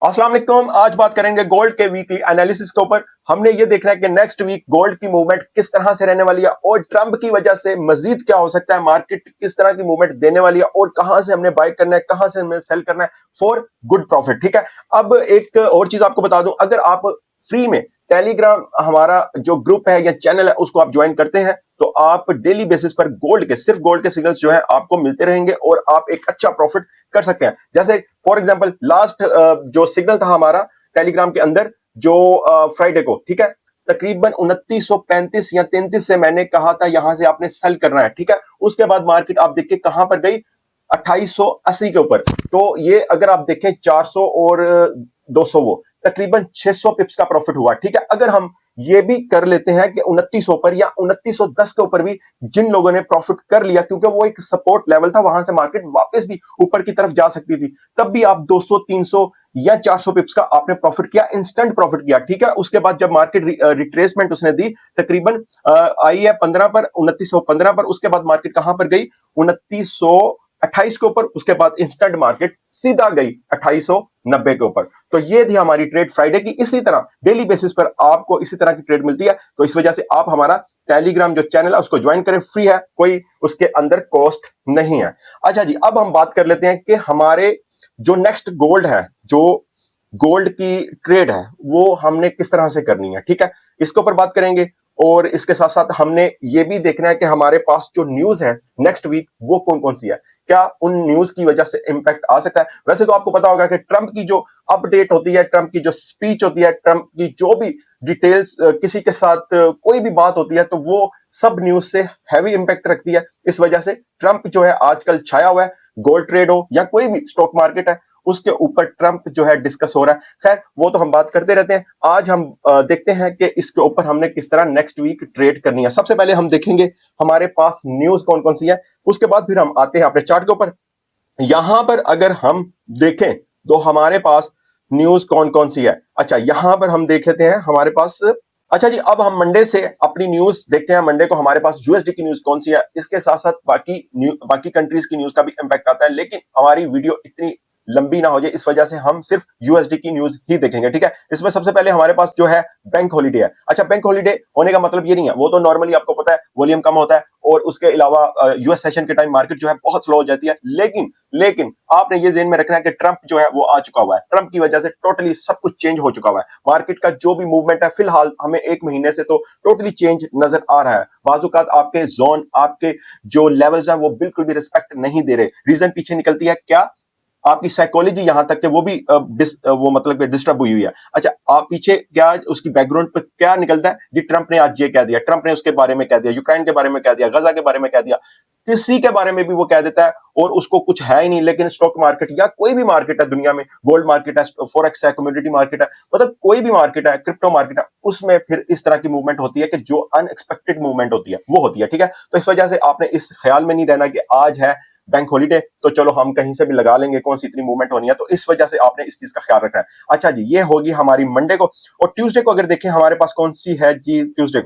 अस्सलाम वालेकुम। आज बात करेंगे गोल्ड के वीकली एनालिसिस के ऊपर। हमने ये देखना है कि नेक्स्ट वीक गोल्ड की मूवमेंट किस तरह से रहने वाली है और ट्रंप की वजह से मजीद क्या हो सकता है, मार्केट किस तरह की मूवमेंट देने वाली है और कहां से हमने बाय करना है, कहां से हमने सेल करना है फॉर गुड प्रॉफिट। ठीक है। अब एक और चीज आपको बता दूं, अगर आप फ्री में टेलीग्राम हमारा जो ग्रुप है या चैनल है उसको आप ज्वाइन करते हैं तो आप डेली बेसिस पर गोल्ड के सिर्फ गोल्ड के सिग्नल्स जो है आपको मिलते रहेंगे और आप एक अच्छा प्रॉफिट कर सकते हैं। जैसे फॉर एग्जांपल लास्ट जो सिग्नल था हमारा टेलीग्राम के अंदर जो फ्राइडे को, ठीक है, तकरीबन 2935 या 33 से मैंने कहा था यहां से आपने सेल करना है। ठीक है। उसके बाद मार्केट आप देखिए कहां पर गई, 2880 के ऊपर। तो ये अगर आप देखें 400 और 200 वो तकरीबन 600 पिप्स का प्रॉफिट हुआ। ठीक है। अगर हम ये भी कर लेते हैं कि 2900 पर या 2910 के ऊपर भी जिन लोगों ने प्रॉफिट कर लिया, क्योंकि वो एक सपोर्ट लेवल था, वहां से मार्केट वापस भी ऊपर की तरफ जा सकती थी, तब भी आप 200 300 या 400 पिप्स का आपने प्रॉफिट किया, इंस्टेंट प्रॉफिट किया। ठीक है। उसके बाद जब मार्केट रिट्रेसमेंट उसने दी तकरीबन आई है 15 पर, 2915 पर, उसके बाद मार्केट कहां पर गई, 2928 के ऊपर। उसके बाद इंस्टेंट मार्केट सीधा गई 2890 के ऊपर। तो ये थी हमारी ट्रेड फ्राइडे की। इसी तरह डेली बेसिस पर आपको इसी तरह की ट्रेड मिलती है। तो इस वजह से आप हमारा टेलीग्राम जो चैनल है उसको ज्वाइन करें, फ्री है, कोई उसके अंदर कॉस्ट नहीं है। अच्छा जी, अब हम बात कर लेते हैं कि हमारे जो नेक्स्ट गोल्ड है, जो गोल्ड की ट्रेड है, वो हमने किस तरह से करनी है। ठीक है। इसके ऊपर बात करेंगे और इसके साथ साथ हमने ये भी देखना है कि हमारे पास जो न्यूज है नेक्स्ट वीक वो कौन कौन सी है, क्या उन न्यूज की वजह से इंपैक्ट आ सकता है। वैसे तो आपको पता होगा कि ट्रंप की जो अपडेट होती है, ट्रंप की जो स्पीच होती है, ट्रंप की जो भी डिटेल्स किसी के साथ कोई भी बात होती है तो वो सब न्यूज से हैवी इंपैक्ट रखती है। इस वजह से ट्रंप जो है आजकल छाया हुआ है, गोल्ड ट्रेड हो या कोई भी स्टॉक मार्केट है उसके ऊपर ट्रंप जो है डिस्कस हो रहा है। खैर वो तो हम बात करते रहते हैं। आज हम देखते हैं कि इसके ऊपर हमने किस तरह नेक्स्ट वीक ट्रेड करनी है। सबसे पहले हम देखेंगे हमारे पास न्यूज कौन कौन सी है, उसके बाद फिर हम आते हैं अपने चार्ट के ऊपर। यहां पर अगर हम देखें तो हमारे पास न्यूज कौन कौन सी है। अच्छा, यहां पर हम देख लेते हैं हमारे पास। अच्छा जी, अब हम मंडे से अपनी न्यूज देखते हैं। मंडे को हमारे पास यूएसडी की न्यूज कौन सी है, इसके साथ साथ बाकी कंट्रीज की न्यूज का भी इंपैक्ट आता है, लेकिन हमारी वीडियो इतनी लंबी ना हो जाए इस वजह से हम सिर्फ यूएसडी की न्यूज ही देखेंगे। ठीक है। इसमें सबसे पहले हमारे पास जो है बैंक हॉलीडे है। अच्छा, बैंक हॉलीडे होने का मतलब ये नहीं है, वो तो नॉर्मली आपको पता है वॉल्यूम कम होता है और उसके अलावा यूएस सेशन के टाइम मार्केट जो है बहुत स्लो हो जाती है। लेकिन लेकिन आपने ये ज़हन में रखना है कि ट्रंप जो है वो आ चुका हुआ है। ट्रंप की वजह से टोटली सब कुछ चेंज हो चुका हुआ है। मार्केट का जो भी मूवमेंट है फिलहाल हमें एक महीने से तो टोटली चेंज नजर आ रहा है। बाजुकात आपके जोन, आपके जो लेवल्स हैं वो बिल्कुल भी रिस्पेक्ट नहीं दे रहे। रीजन पीछे निकलती है क्या, आपकी साइकोलॉजी यहां तक कि वो भी वो मतलब कि डिस्टर्ब हुई हुई है। अच्छा, आप पीछे क्या उसकी बैकग्राउंड पे क्या निकलता है जी, ट्रंप ने आज ये कह दिया, ट्रंप ने उसके बारे में कह दिया, यूक्रेन के बारे में कह दिया, गजा के बारे में कह दिया, किसी के बारे में भी वो कह देता है और उसको कुछ है ही नहीं। लेकिन स्टॉक मार्केट या कोई भी मार्केट है दुनिया में, गोल्ड मार्केट है, फॉरेक्स है, कमोडिटी मार्केट है, मतलब कोई भी मार्केट है, क्रिप्टो मार्केट है, उसमें फिर इस तरह की मूवमेंट होती है कि जो अनएक्सपेक्टेड मूवमेंट होती है वो होती है। ठीक है। तो इस वजह से आपने इस ख्याल में नहीं रहना कि आज है बैंक हॉलीडे तो चलो हम कहीं से भी लगा लेंगे, कौन सी इतनी मूवमेंट होनी है, तो इस वजह से आपने इस चीज का ख्याल रखना है। अच्छा जी, ये होगी हमारी मंडे को। और ट्यूसडे को अगर देखें हमारे पास कौन सी है जी, ट्यूसडे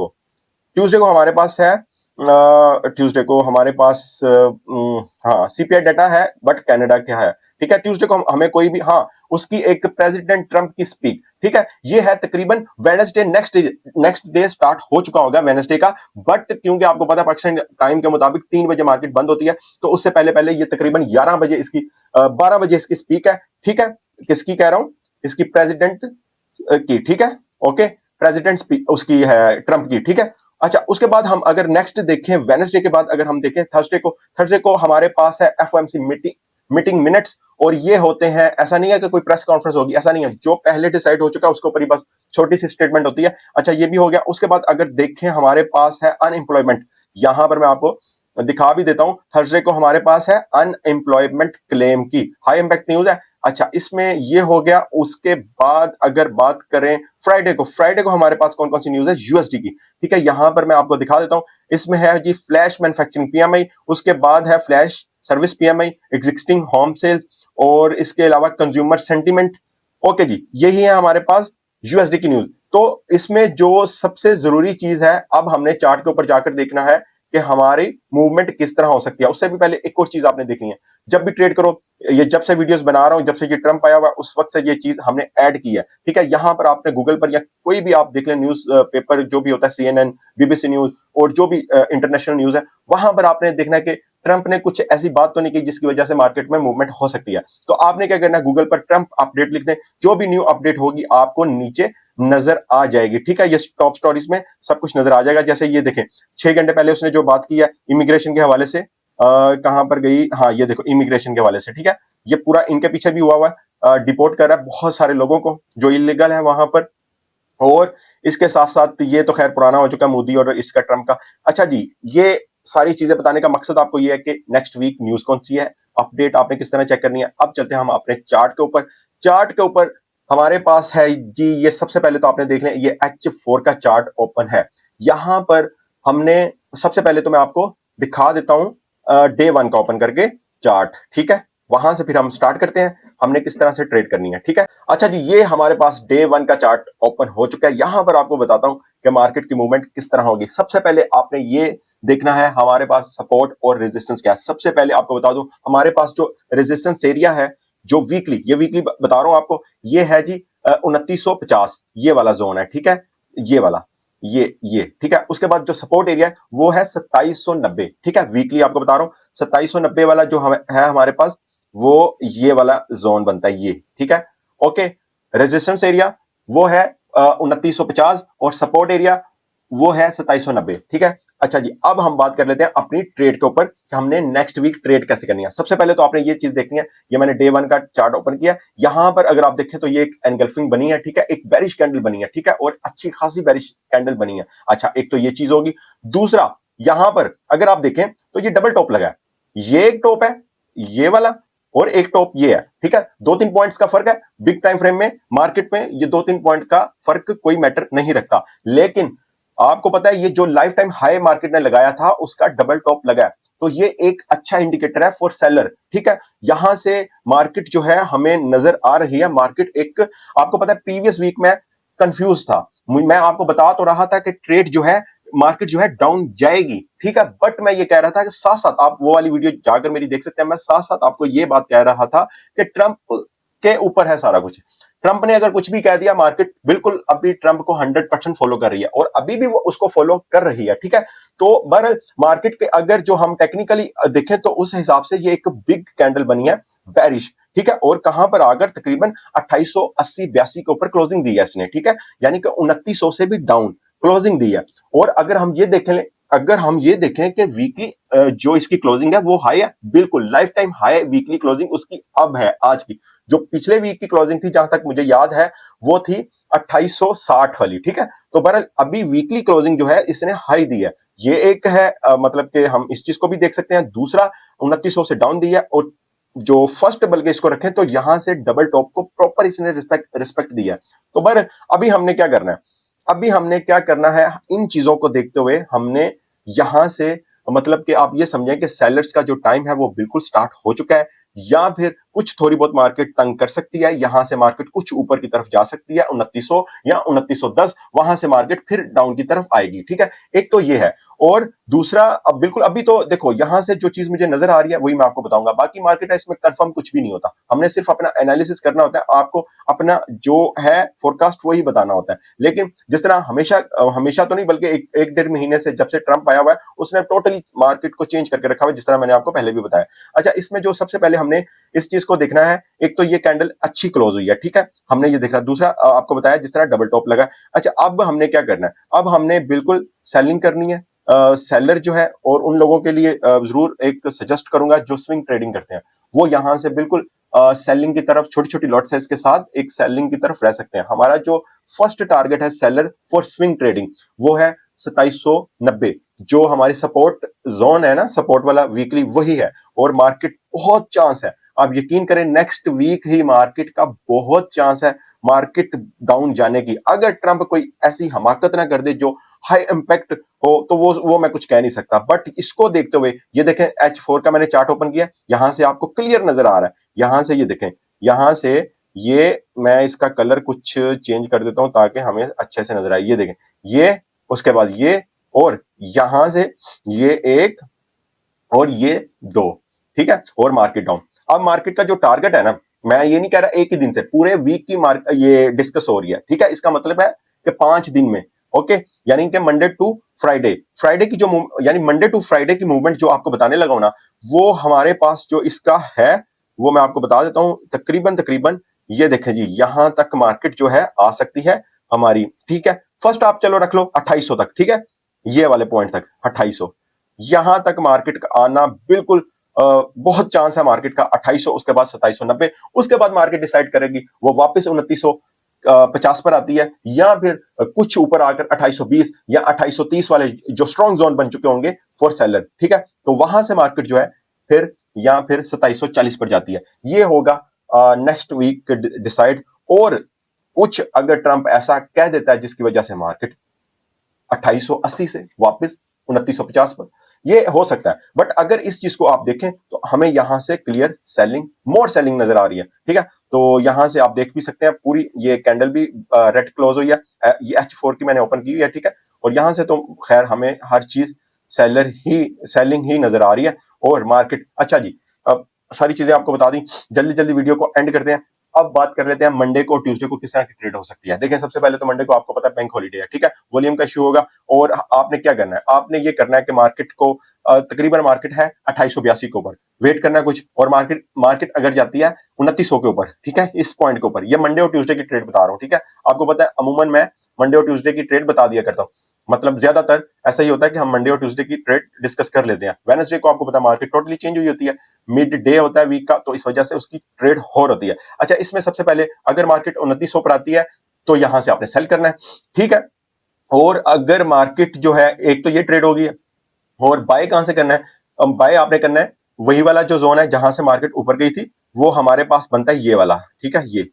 को हमारे पास है, ट्यूसडे को हमारे पास हाँ सीपीआई डाटा है, बट कनाडा क्या है। ठीक है। ट्यूसडे को हमें कोई भी, हाँ, उसकी एक प्रेसिडेंट ट्रंप की स्पीक, ठीक है, ये है तकरीबन वेडनेसडे, नेक्स्ट डे स्टार्ट हो चुका होगा वेडनेसडे का। बट क्योंकि आपको पता है पाकिस्तान टाइम के मुताबिक 3 बजे मार्केट बंद होती है, तो उससे पहले पहले ये तकरीबन 11 बजे इसकी 12 बजे इसकी स्पीक है। ठीक है। किसकी कह रहा हूं, इसकी प्रेसिडेंट की। ठीक है। ओके, प्रेसिडेंट स्पीक उसकी है, ट्रंप की। ठीक है। अच्छा, उसके बाद हम अगर नेक्स्ट देखें वेडनेसडे के बाद, अगर हम देखें थर्सडे को हमारे पास है एफओएमसी मीटिंग मिनट्स। और ये होते हैं, ऐसा नहीं है कि कोई प्रेस कॉन्फ्रेंस होगी, ऐसा नहीं है, जो पहले डिसाइड हो चुका है उसके ऊपर ही बस छोटी सी स्टेटमेंट होती है। अच्छा, ये भी हो गया। उसके बाद अगर देखें हमारे पास है अनएम्प्लॉयमेंट, यहां पर मैं आपको दिखा भी देता हूं। थर्सडे को हमारे पास है अनएम्प्लॉयमेंट क्लेम की, हाई इंपैक्ट न्यूज है। अच्छा, इसमें ये हो गया। उसके बाद अगर बात करें फ्राइडे को हमारे पास कौन कौन सी न्यूज है यूएसडी की। ठीक है, यहां पर मैं आपको दिखा देता हूं। इसमें है जी फ्लैश मैन्युफैक्चरिंग पीएमआई, उसके बाद है flash service PMI, existing home sales, और इसके अलावा कंज्यूमर सेंटीमेंट। ओके जी, यही है हमारे पास यूएसडी की न्यूज। तो इसमें जो सबसे जरूरी चीज है, अब हमने चार्ट के ऊपर जाकर देखना है कि हमारी मूवमेंट किस तरह हो सकती है। उससे भी पहले एक और चीज आपने देखनी है, जब भी ट्रेड करो, ये जब से वीडियोस बना रहा हूं, जब से ये ट्रंप आया हुआ उस वक्त से ये चीज हमने ऐड की है, ठीक है। यहां पर आपने गूगल पर या कोई भी आप देख लें न्यूज पेपर जो भी होता है, CNN, BBC न्यूज और जो भी इंटरनेशनल न्यूज है, वहां पर आपने देखना है कि ट्रंप ने कुछ ऐसी बात तो नहीं की जिसकी वजह से मार्केट में मूवमेंट हो सकती है। तो आपने क्या करना है, गूगल पर ट्रंप अपडेट लिख दें, जो भी न्यू अपडेट होगी आपको नीचे नजर आ जाएगी, ठीक है। ये टॉप स्टोरीज में सब कुछ नजर आ जाएगा। जैसे ये देखें, 6 घंटे पहले उसने जो बात की है इमिग्रेशन के हवाले से, कहां पर गई, हाँ ये देखो इमिग्रेशन के हवाले से, ठीक है। ये पूरा इनके पीछे भी हुआ है, डिपोर्ट कर रहा है बहुत सारे लोगों को जो इलीगल है वहां पर। और इसके साथ साथ ये तो खैर पुराना हो चुका है मोदी और इसका ट्रंप का। अच्छा जी, ये सारी चीजें बताने का मकसद आपको ये है कि नेक्स्ट वीक न्यूज कौन सी है, अपडेट आपने किस तरह चेक करनी है। अब चलते हैं हम अपने चार्ट के ऊपर। चार्ट के ऊपर हमारे पास है जी, ये सबसे पहले तो आपने देख लें, ये H4 का चार्ट ओपन है। यहां पर हमने सबसे पहले तो मैं आपको दिखा देता हूं डे 1 का ओपन करके चार्ट, ठीक है। वहां से फिर हम स्टार्ट करते हैं हमने किस तरह से ट्रेड करनी है, ठीक है। अच्छा जी, ये हमारे पास डे 1 का चार्ट ओपन हो चुका है। यहां पर आपको बताता हूं कि मार्केट की मूवमेंट किस तरह होगी। सबसे पहले आपने ये देखना है हमारे पास सपोर्ट और रेजिस्टेंस क्या है। सबसे पहले आपको बता दूं, हमारे पास जो रेजिस्टेंस एरिया है, जो वीकली, ये वीकली बता रहा हूं आपको, ये है जी 2950, ये वाला जोन है, ठीक है। ये वाला, ये ठीक है। उसके बाद जो सपोर्ट एरिया है वो है 2790, ठीक है। वीकली आपको बता रहा हूं 2790 वाला जो है हमारे पास, वो ये वाला जोन बनता है, ये ठीक है। ओके, रेजिस्टेंस एरिया वो है 2950 और सपोर्ट एरिया वो है 2790, ठीक है। अच्छा जी, अब हम बात कर लेते हैं अपनी ट्रेड के ऊपर कि हमने नेक्स्ट वीक ट्रेड कैसे करनी है। सबसे पहले तो आपने ये चीज देखनी है, ये मैंने डे 1 का चार्ट ओपन किया, यहां पर अगर आप देखें तो ये एक एनगल्फिंग बनी है, ठीक है। एक बेरिश कैंडल बनी है, ठीक है, और अच्छी खासी बेरिश कैंडल बनी है। अच्छा, एक तो ये चीज होगी। दूसरा, यहां पर अगर आप देखें तो ये डबल टॉप लगा है, ये एक टॉप है ये वाला, और एक टॉप ये है, ठीक है। 2-3 पॉइंट्स का फर्क है। बिग टाइम फ्रेम में मार्केट में ये 2-3 पॉइंट का फर्क कोई मैटर नहीं रखता, लेकिन आपको पता है ये जो लाइफ टाइम हाई मार्केट ने लगाया था उसका डबल टॉप लगा है, तो ये एक अच्छा इंडिकेटर है फॉर सेलर, ठीक है। यहां से मार्केट जो है हमें नजर आ रही है, मार्केट एक, आपको पता है प्रीवियस वीक में कंफ्यूज था, मैं आपको बता तो रहा था कि ट्रेड जो है, मार्केट जो है डाउन जाएगी, ठीक है। बट मैं ये कह रहा था कि साथ साथ आप वो वाली वीडियो जाकर मेरी देख सकते हैं, मैं साथ साथ आपको ये बात कह रहा था कि ट्रंप के ऊपर है सारा कुछ। ट्रंप ने अगर कुछ भी कह दिया, मार्केट बिल्कुल अभी ट्रंप को 100% फॉलो कर रही है और अभी भी वो उसको फॉलो कर रही है, ठीक है। तो बहरहाल मार्केट के अगर जो हम टेक्निकली देखें तो उस हिसाब से ये एक बिग कैंडल बनी है बेरिश, ठीक है। और कहां पर आकर तकरीबन 2880-82 के ऊपर क्लोजिंग दी है इसने, ठीक है। यानी कि 2900 से भी डाउन क्लोजिंग दी है। और अगर हम ये देखें, अगर हम ये देखें कि वीकली जो इसकी क्लोजिंग है वो हाई है, बिल्कुल life time high weekly closing उसकी अब है आज की। जो पिछले वीक की क्लोजिंग थी जहां तक मुझे याद है वो थी 2860 वाली, ठीक है। तो बहरहाल अभी वीकली क्लोजिंग जो है इसने हाई दी है, ये एक है, मतलब कि हम इस चीज को भी देख सकते हैं। दूसरा, 2900 से डाउन दी है, और जो फर्स्ट बल्कि इसको रखें तो यहां से डबल टॉप को प्रॉपर इसने रिस्पेक्ट दी है। तो बहरहाल अभी हमने क्या करना है, अभी हमने क्या करना है, इन चीजों को देखते हुए हमने यहां से, मतलब कि आप ये समझें कि सेलर्स का जो टाइम है वो बिल्कुल स्टार्ट हो चुका है, या फिर कुछ थोड़ी बहुत मार्केट तंग कर सकती है, यहां से मार्केट कुछ ऊपर की तरफ जा सकती है 2900 या 2910, वहां से मार्केट फिर डाउन की तरफ आएगी, ठीक है। एक तो ये है। और दूसरा, अब बिल्कुल अभी तो देखो यहां से जो चीज मुझे नजर आ रही है वही मैं आपको बताऊंगा, बाकी मार्केट है इसमें कंफर्म कुछ भी नहीं होता, हमने सिर्फ अपना एनालिसिस करना होता है, आपको अपना जो है फोरकास्ट वही बताना होता है। लेकिन जिस तरह हमेशा हमेशा तो नहीं बल्कि एक डेढ़ महीने से जब से ट्रंप आया हुआ है उसने टोटली मार्केट को चेंज करके रखा हुआ है, जिस तरह मैंने आपको पहले भी बताया। अच्छा, इसमें जो सबसे पहले हमने इस चीज को देखना है, एक तो ये कैंडल अच्छी क्लोज हुई है, ठीक है, हमने ये देखना। दूसरा, आपको बताया जिस तरह डबल टॉप लगा। अच्छा, अब हमने क्या करना है, अब हमने बिल्कुल सेलिंग करनी है। सेलर जो है, और उन लोगों के लिए जरूर एक सजेस्ट करूंगा जो स्विंग ट्रेडिंग करते हैं, वो यहां से बिल्कुल सेलिंग की तरफ छोटी छोटी लॉट साइज के साथ एक सेलिंग की तरफ रह सकते हैं। हमारा जो फर्स्ट टारगेट है सेलर फॉर स्विंग ट्रेडिंग वो है 2790, जो हमारी सपोर्ट जोन है ना, सपोर्ट वाला वीकली वही है। और मार्केट बहुत चांस है, आप यकीन करें नेक्स्ट वीक ही मार्केट का बहुत चांस है मार्केट डाउन जाने की, अगर ट्रंप कोई ऐसी हमाकत ना कर दे जो हाई इंपैक्ट हो, तो वो मैं कुछ कह नहीं सकता। बट इसको देखते हुए ये देखें, H4 का मैंने चार्ट ओपन किया, यहां से आपको क्लियर नजर आ रहा है, यहां से ये देखें, यहां से ये, मैं इसका कलर कुछ चेंज कर देता हूं ताकि हमें अच्छे से नजर आए। ये देखें, ये, उसके बाद ये, और यहां से ये एक और ये 2, ठीक है, और मार्केट डाउन। अब मार्केट का जो टारगेट है ना, मैं ये नहीं कह रहा एक ही दिन से, पूरे वीक की ये डिस्कस हो रही है, ठीक है। इसका मतलब है कि 5 दिन में, ओके, यानी कि मंडे टू फ्राइडे, फ्राइडे की जो यानी मंडे टू फ्राइडे की मूवमेंट जो आपको बताने लगा हूं ना, वो हमारे पास जो इसका है वो मैं आपको बता देता हूं। तकरीबन तकरीबन ये देखें जी, यहां तक मार्केट जो है आ सकती है हमारी, ठीक है। फर्स्ट आप चलो रख लो 2800 तक, ठीक है, ये वाले पॉइंट तक 2800, यहां तक मार्केट का आना बिल्कुल बहुत चांस है मार्केट का 2800, उसके बाद 2790, उसके बाद मार्केट डिसाइड करेगी वो वापस 2950 पर आती है, या फिर कुछ ऊपर आकर 2820 या 2830 वाले जो स्ट्रॉन्ग जोन बन चुके होंगे फॉर सेलर, ठीक है। तो वहां से मार्केट जो है फिर या फिर 2740 पर जाती है। ये होगा नेक्स्ट वीक डिसाइड। और कुछ अगर ट्रंप ऐसा कह देता है जिसकी वजह से मार्केट 2880 से वापस 2950 पर, ये हो सकता है। बट अगर इस चीज को आप देखें तो हमें यहां से क्लियर सेलिंग, मोर सेलिंग नजर आ रही है, ठीक है। तो यहां से आप देख भी सकते हैं पूरी ये कैंडल भी रेड क्लोज हुई है, ये H4 की मैंने ओपन की हुई है, ठीक है। और यहां से तो खैर हमें हर चीज सेलिंग ही नजर आ रही है। और मार्केट, अच्छा जी, अब सारी चीजें आपको बता दी, जल्दी जल्दी वीडियो को एंड करते हैं। अब बात कर लेते हैं मंडे को और ट्यूसडे को किस तरह की ट्रेड हो सकती है। देखिए, सबसे पहले तो मंडे को आपको पता है बैंक हॉलीडे है, ठीक है, वॉल्यूम का इशू होगा। और आपने क्या करना है, आपने ये करना है कि मार्केट को तकरीबन मार्केट है 2882 के ऊपर, वेट करना है कुछ, और मार्केट मार्केट अगर जाती है 2900 के ऊपर, ठीक है, इस पॉइंट के ऊपर। ये मंडे और ट्यूसडे की ट्रेड बता रहा हूँ, ठीक है। आपको पता है अमूमन मैं मंडे और ट्यूसडे की ट्रेड बता दिया करता हूँ, मतलब ज्यादातर ऐसा ही होता है कि हम मंडे और ट्यूसडे की ट्रेड डिस्कस कर लेते हैं। वेडनेसडे को आपको पता है मार्केट टोटली चेंज हुई होती है, मिड डे होता है वीक का, तो इस वजह से उसकी ट्रेड हो होती है। अच्छा, इसमें सबसे पहले अगर मार्केट 2900 पर आती है तो यहां से आपने सेल करना है, ठीक है। और अगर मार्केट जो है, एक तो ये ट्रेड होगी, और बाय कहां से करना है, बाय आपने करना है वही वाला जो जोन है जहां से मार्केट ऊपर गई थी, वो हमारे पास बनता है ये वाला, ठीक है। ये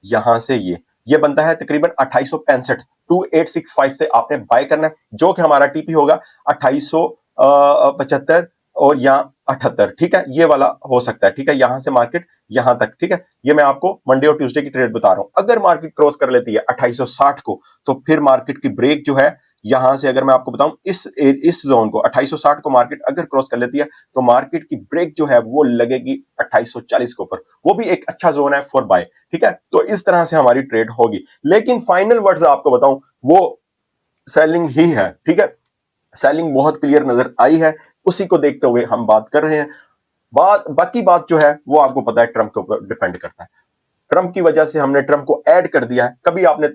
यहां से ये बनता है तकरीबन 2865, 2865 से आपने बाय करना है, जो कि हमारा टीपी होगा 2875 और यहाँ 78, ठीक है। ये वाला हो सकता है, ठीक है, यहां से मार्केट यहां तक, ठीक है। ये मैं आपको मंडे और ट्यूसडे की ट्रेड बता रहा हूं। अगर मार्केट क्रॉस कर लेती है 2860 को, तो फिर मार्केट की ब्रेक जो है यहां से, अगर मैं आपको बताऊं इस जोन को 2860 को मार्केट अगर क्रॉस कर लेती है, तो मार्केट की ब्रेक जो है वो लगेगी 2840 के ऊपर, वो भी एक अच्छा जोन है फॉर बाय, ठीक है। तो इस तरह से हमारी ट्रेड होगी, लेकिन फाइनल वर्ड्स आपको बताऊं वो सेलिंग ही है, ठीक है। सेलिंग बहुत क्लियर नजर आई है, उसी को देखते हुए हम बात कर रहे हैं। बाकी बात जो है वो आपको पता है ट्रंप के ऊपर डिपेंड करता है। ट्रंप की वजह से हमने ट्रंप को ऐड कर दिया है। कभी आपने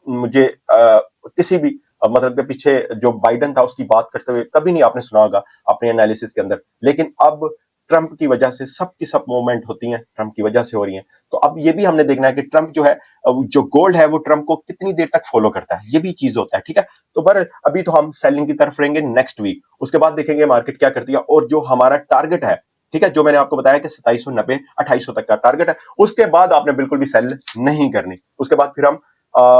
मुझे किसी भी मतलब के पीछे जो बाइडन था उसकी बात करते हुए कभी नहीं आपने सुना होगा अपने एनालिसिस के अंदर, लेकिन अब ट्रंप की वजह से सब की सब मूवमेंट होती हैं, ट्रंप की वजह से हो रही हैं। तो अब ये भी हमने देखना है कि ट्रंप जो है, जो गोल्ड है वो ट्रंप को कितनी देर तक फॉलो करता है, ये भी चीज होता है, ठीक है। तो पर अभी तो हम सेलिंग की तरफ रहेंगे नेक्स्ट वीक, उसके बाद देखेंगे मार्केट क्या करती है, और जो हमारा टारगेट है, ठीक है, जो मैंने आपको बताया कि 2790 2800 तक का टारगेट है, उसके बाद आपने बिल्कुल भी सेल नहीं करनी। उसके बाद फिर हम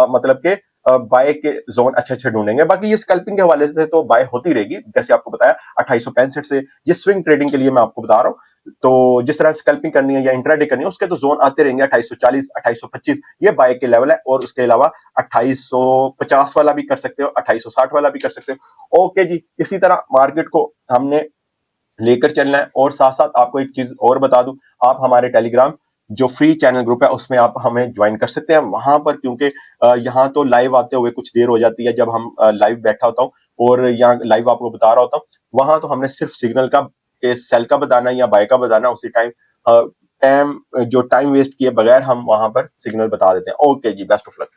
मतलब के बाय के जोन अच्छे अच्छे ढूंढेंगे। बाकी ये स्कैल्पिंग के हवाले से तो बाय होती रहेगी, जैसे आपको बताया 2865 से, ये स्विंग ट्रेडिंग के लिए मैं आपको बता रहा हूँ। तो जिस तरह स्कैल्पिंग करनी है या इंट्राडे करनी है, उसके तो जोन आते रहेंगे 2840 2825, ये बाय के लेवल है। और उसके अलावा 2850 वाला भी कर सकते हो, 2860 वाला भी कर सकते हो। ओके जी, इसी तरह मार्केट को हमने लेकर चलना है। और साथ साथ आपको एक चीज और बता दूं, आप हमारे टेलीग्राम जो फ्री चैनल ग्रुप है उसमें आप हमें ज्वाइन कर सकते हैं वहां पर, क्योंकि यहाँ तो लाइव आते हुए कुछ देर हो जाती है जब हम लाइव बैठा होता हूँ और यहाँ लाइव आपको बता रहा होता हूँ। वहां तो हमने सिर्फ सिग्नल का, सेल का बताना या बाय का बताना, उसी टाइम जो टाइम वेस्ट किए बगैर हम वहां पर सिग्नल बता देते हैं। ओके जी, बेस्ट ऑफ लक।